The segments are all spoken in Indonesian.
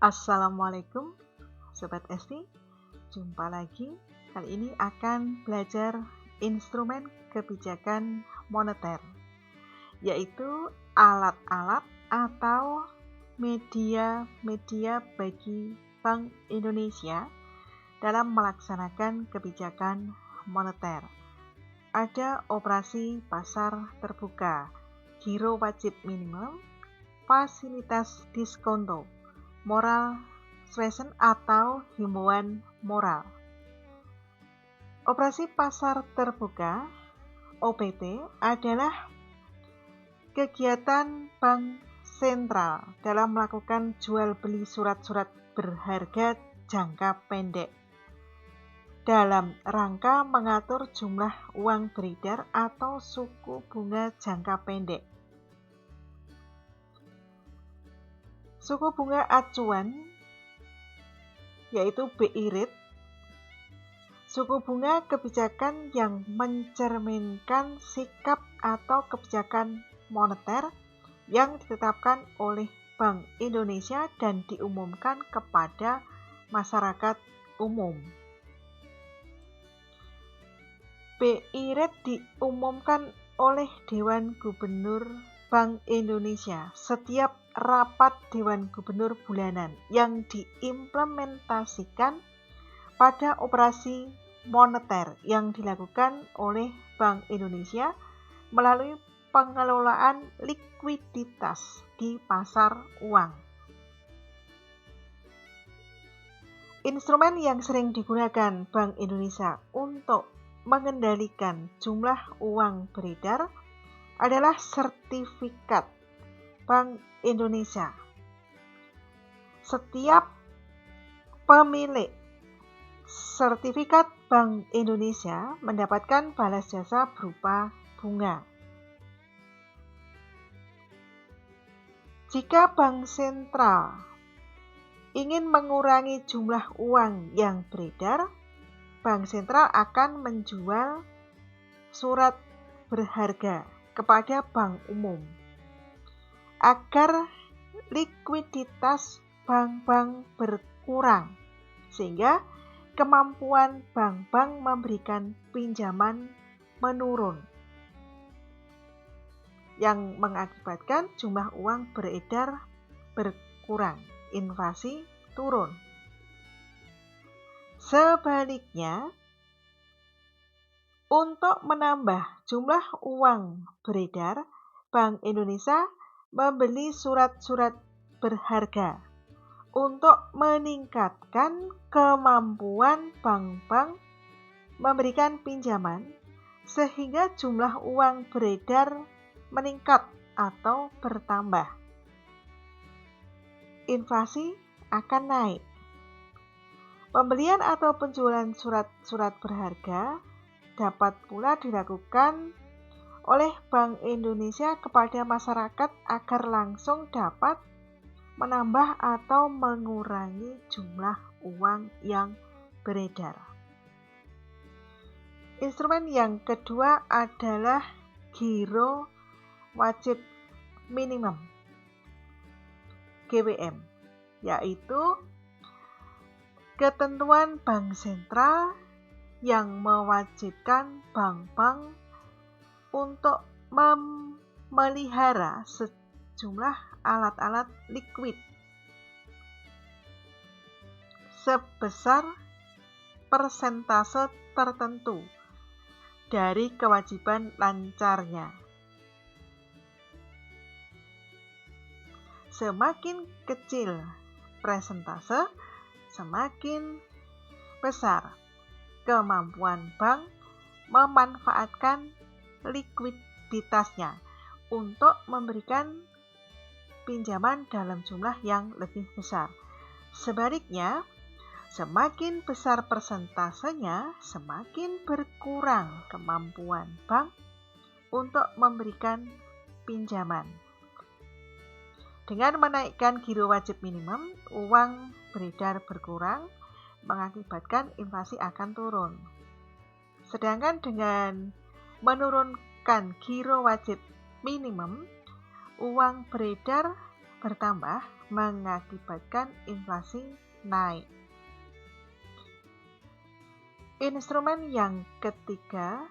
Assalamualaikum Sobat Esti, jumpa lagi. Kali ini akan belajar instrumen kebijakan moneter, yaitu alat-alat atau media-media bagi Bank Indonesia dalam melaksanakan kebijakan moneter. Ada operasi pasar terbuka, giro wajib minimum, fasilitas diskonto, moral suasion atau himbauan moral. Operasi pasar terbuka (OPT) adalah kegiatan bank sentral dalam melakukan jual beli surat-surat berharga jangka pendek dalam rangka mengatur jumlah uang beredar atau suku bunga jangka pendek. Suku bunga acuan yaitu BI rate, suku bunga kebijakan yang mencerminkan sikap atau kebijakan moneter yang ditetapkan oleh Bank Indonesia dan diumumkan kepada masyarakat umum. BI rate diumumkan oleh Dewan Gubernur Bank Indonesia setiap rapat Dewan Gubernur bulanan yang diimplementasikan pada operasi moneter yang dilakukan oleh Bank Indonesia melalui pengelolaan likuiditas di pasar uang. Instrumen yang sering digunakan Bank Indonesia untuk mengendalikan jumlah uang beredar adalah sertifikat Bank Indonesia. Setiap pemilik sertifikat Bank Indonesia mendapatkan balas jasa berupa bunga. Jika bank sentral ingin mengurangi jumlah uang yang beredar, bank sentral akan menjual surat berharga kepada bank umum agar likuiditas bank-bank berkurang, sehingga kemampuan bank-bank memberikan pinjaman menurun, yang mengakibatkan jumlah uang beredar berkurang, inflasi turun. Sebaliknya, untuk menambah jumlah uang beredar, Bank Indonesia membeli surat-surat berharga untuk meningkatkan kemampuan bank-bank memberikan pinjaman sehingga jumlah uang beredar meningkat atau bertambah. Inflasi akan naik. Pembelian atau penjualan surat-surat berharga dapat pula dilakukan oleh Bank Indonesia kepada masyarakat agar langsung dapat menambah atau mengurangi jumlah uang yang beredar. Instrumen yang kedua adalah giro wajib minimum (GWM), yaitu ketentuan bank sentral yang mewajibkan bank-bank untuk memelihara sejumlah alat-alat likuid sebesar persentase tertentu dari kewajiban lancarnya. Semakin kecil persentase, semakin besar kemampuan bank memanfaatkan likuiditasnya untuk memberikan pinjaman dalam jumlah yang lebih besar. Sebaliknya, semakin besar persentasenya, semakin berkurang kemampuan bank untuk memberikan pinjaman. Dengan menaikkan giro wajib minimum, uang beredar berkurang, mengakibatkan inflasi akan turun. Sedangkan dengan menurunkan giro wajib minimum, uang beredar bertambah mengakibatkan inflasi naik. Instrumen yang ketiga,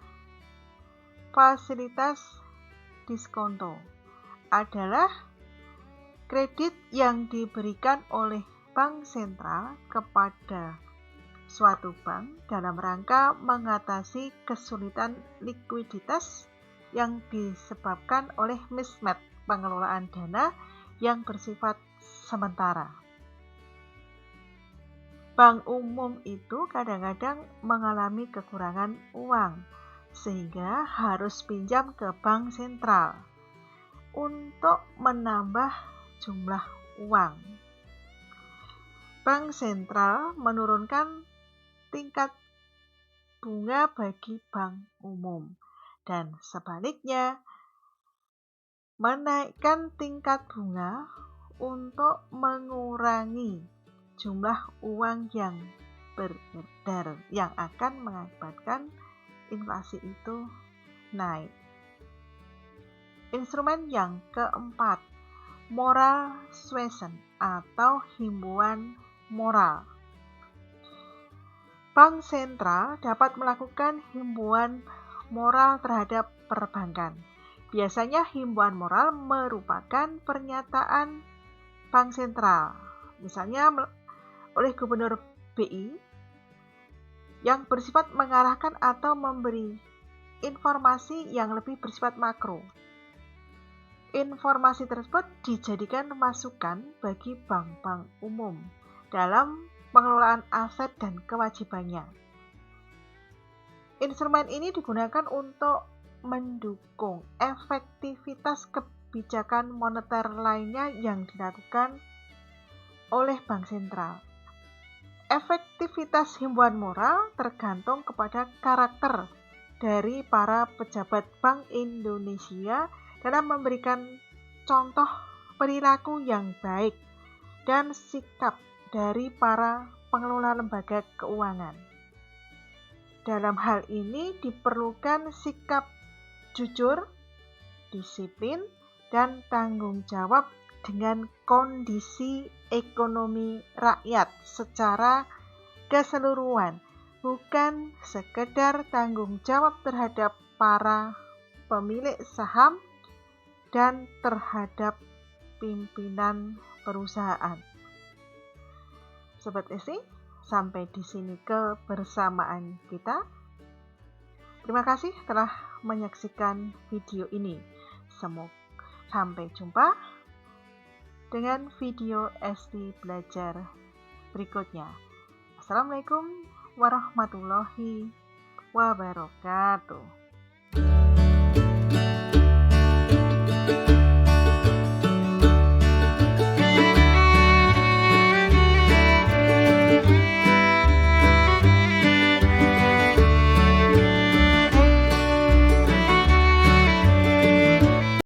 fasilitas diskonto, adalah kredit yang diberikan oleh bank sentral kepada suatu bank dalam rangka mengatasi kesulitan likuiditas yang disebabkan oleh mismatch pengelolaan dana yang bersifat sementara. Bank umum itu kadang-kadang mengalami kekurangan uang, sehingga harus pinjam ke bank sentral untuk menambah jumlah uang. Bank sentral menurunkan tingkat bunga bagi bank umum, dan sebaliknya menaikkan tingkat bunga untuk mengurangi jumlah uang yang beredar yang akan mengakibatkan inflasi itu naik. Instrumen yang keempat, moral suasion atau himbauan moral. Bank sentral dapat melakukan himbauan moral terhadap perbankan. Biasanya himbauan moral merupakan pernyataan bank sentral, misalnya oleh Gubernur BI, yang bersifat mengarahkan atau memberi informasi yang lebih bersifat makro. Informasi tersebut dijadikan masukan bagi bank-bank umum dalam pengelolaan aset dan kewajibannya. Instrumen ini digunakan untuk mendukung efektivitas kebijakan moneter lainnya yang dilakukan oleh bank sentral. Efektivitas himbauan moral tergantung kepada karakter dari para pejabat Bank Indonesia dalam memberikan contoh perilaku yang baik dan sikap dari para pengelola lembaga keuangan. Dalam hal ini diperlukan sikap jujur, disiplin, dan tanggung jawab dengan kondisi ekonomi rakyat secara keseluruhan, bukan sekedar tanggung jawab terhadap para pemilik saham dan terhadap pimpinan perusahaan. Sobat SI, sampai di sini kebersamaan kita. Terima kasih telah menyaksikan video ini. Semoga sampai jumpa dengan video SD Belajar berikutnya. Assalamualaikum warahmatullahi wabarakatuh.